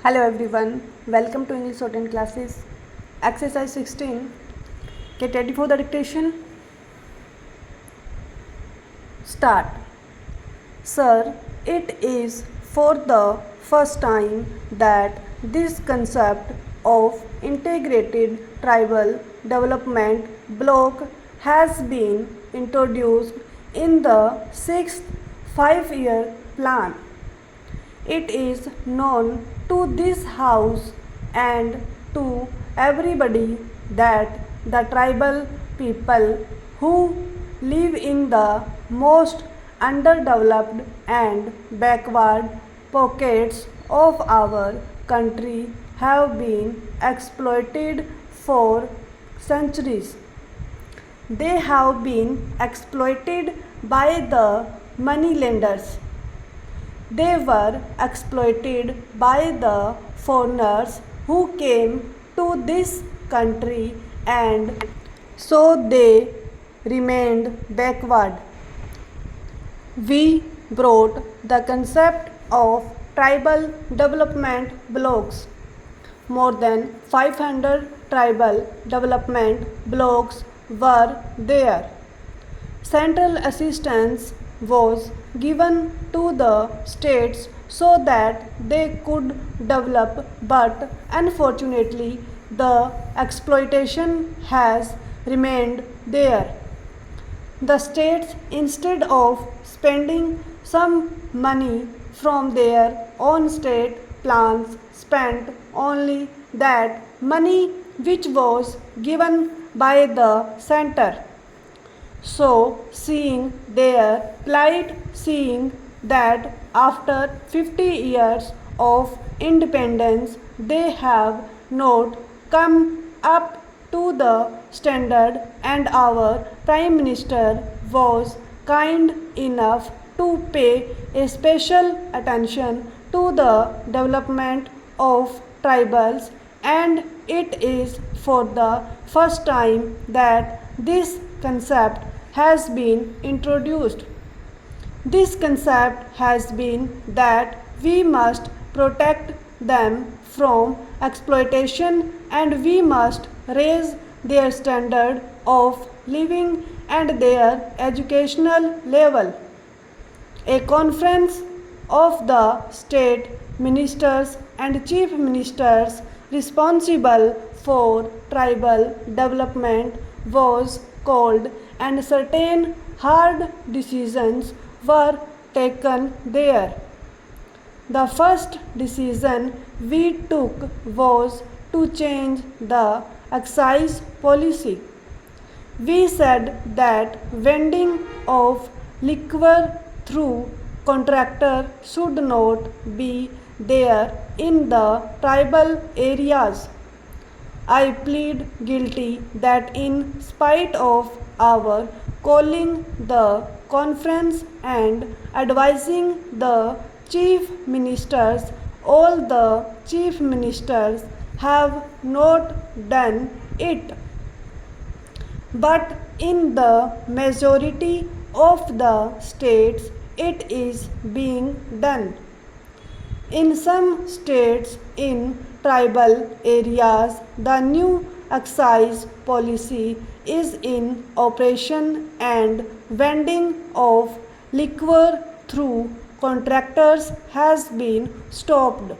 Hello everyone, welcome to English Shorthand classes. Exercise 16. Get ready for the dictation. Start. Sir, it is for the first time that this concept of integrated tribal development block has been introduced in the 6th 5-year plan. It is known to this house and to everybody that the tribal people who live in the most underdeveloped and backward pockets of our country have been exploited for centuries. They have been exploited by the moneylenders. They were exploited by the foreigners who came to this country, and so they remained backward. We brought the concept of tribal development blocks. More than 500 tribal development blocks were there. Central assistance was given to the states so that they could develop, but unfortunately the exploitation has remained there. The states, instead of spending some money from their own state plans, spent only that money which was given by the center. So, seeing their plight, seeing that after 50 years of independence they have not come up to the standard, and our Prime Minister was kind enough to pay a special attention to the development of tribals, and it is for the first time that this concept has been introduced. This concept has been that we must protect them from exploitation and we must raise their standard of living and their educational level. A conference of the state ministers and chief ministers responsible for tribal development was called, and certain hard decisions were taken there. The first decision we took was to change the excise policy. We said that vending of liquor through contractor should not be there in the tribal areas. I plead guilty that in spite of our calling the conference and advising the chief ministers, all the chief ministers have not done it. But in the majority of the states it is being done. In some states in tribal areas, the new excise policy is in operation and vending of liquor through contractors has been stopped.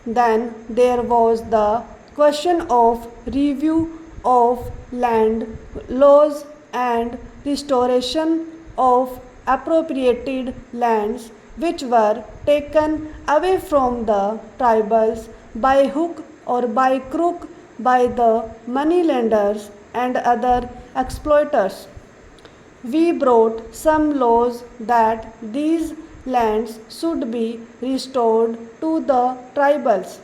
Then there was the question of review of land laws and restoration of appropriated lands which were taken away from the tribals by hook or by crook by the moneylenders and other exploiters. We brought some laws that these lands should be restored to the tribals.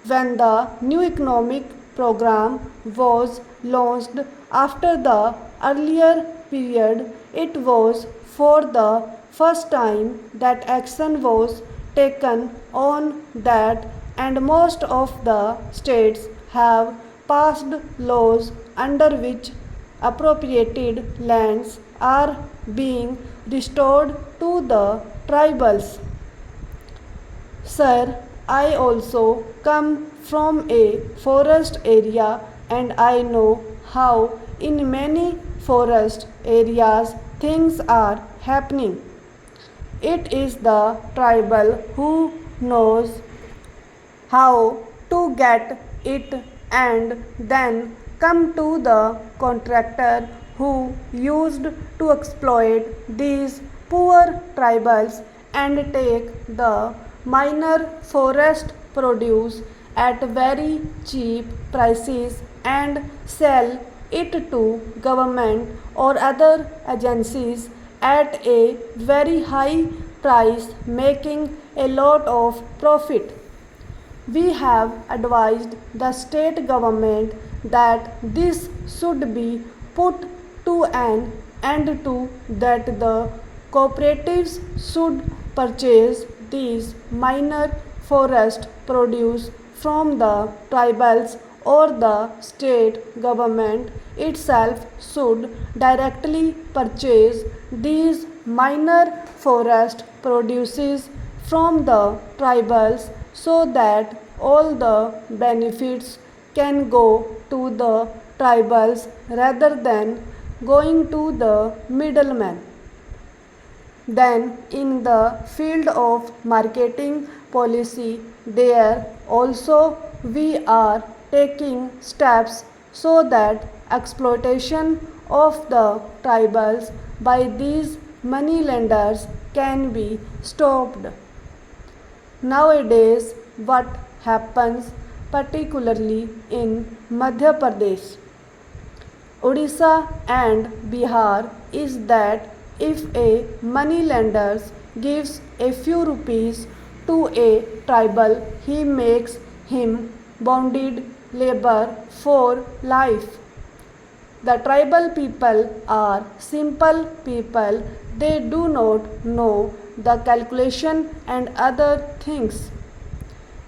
When the new economic program was launched after the earlier period, it was for the first time that action was taken on that, and most of the states have passed laws under which appropriated lands are being restored to the tribals. Sir, I also come from a forest area and I know how in many forest areas things are happening. It is the tribal who knows how to get it and then come to the contractor who used to exploit these poor tribals and take the minor forest produce at very cheap prices and sell it to government or other agencies at a very high price, making a lot of profit. We have advised the state government that this should be put to an end to, that the cooperatives should purchase these minor forest produce from the tribals, or the state government itself should directly purchase these minor forest produces from the tribals, so that all the benefits can go to the tribals rather than going to the middleman. Then, in the field of marketing policy, there also we are taking steps so that exploitation of the tribals by these money lenders can be stopped. Nowadays, what happens particularly in Madhya Pradesh, Odisha and Bihar is that if a money lender gives a few rupees to a tribal, he makes him bonded labor for life. The tribal people are simple people, they do not know the calculation and other things.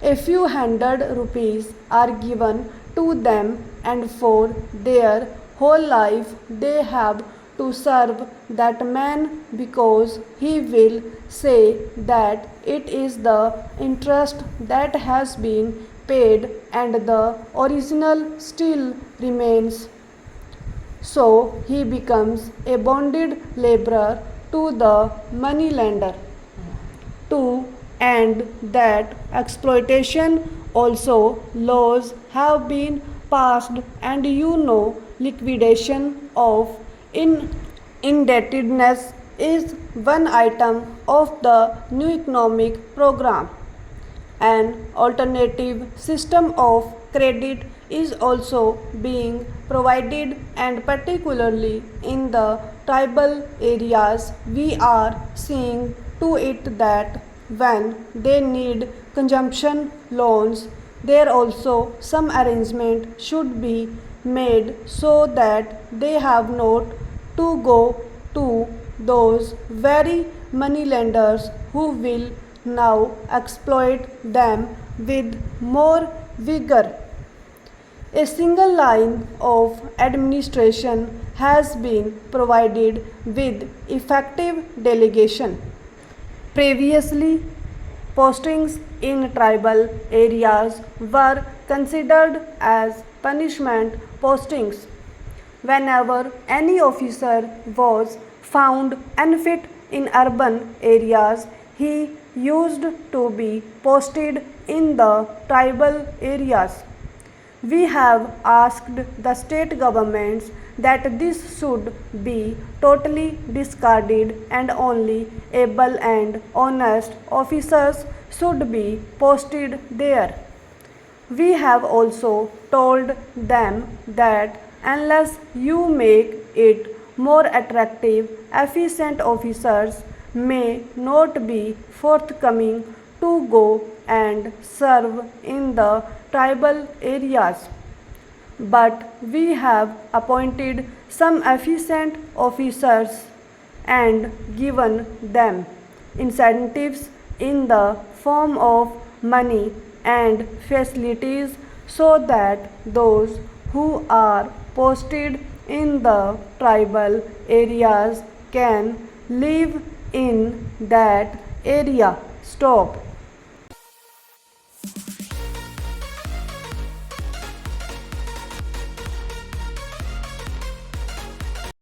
A few hundred rupees are given to them, and for their whole life they have to serve that man, because he will say that it is the interest that has been paid and the original still remains. So he becomes a bonded laborer to the money lender. To end that exploitation, also laws have been passed, and liquidation of indebtedness is one item of the new economic program. An alternative system of credit is also being provided, and particularly in the tribal areas, we are seeing to it that when they need consumption loans, there also some arrangement should be made so that they have not to go to those very money lenders who will now exploit them with more vigor. A single line of administration has been provided with effective delegation. Previously, postings in tribal areas were considered as punishment postings. Whenever any officer was found unfit in urban areas, he used to be posted in the tribal areas. We have asked the state governments that this should be totally discarded, and only able and honest officers should be posted there. We have also told them that unless you make it more attractive, efficient officers may not be forthcoming to go and serve in the tribal areas. But we have appointed some efficient officers and given them incentives in the form of money and facilities, so that those who are posted in the tribal areas can live in that area. Stop.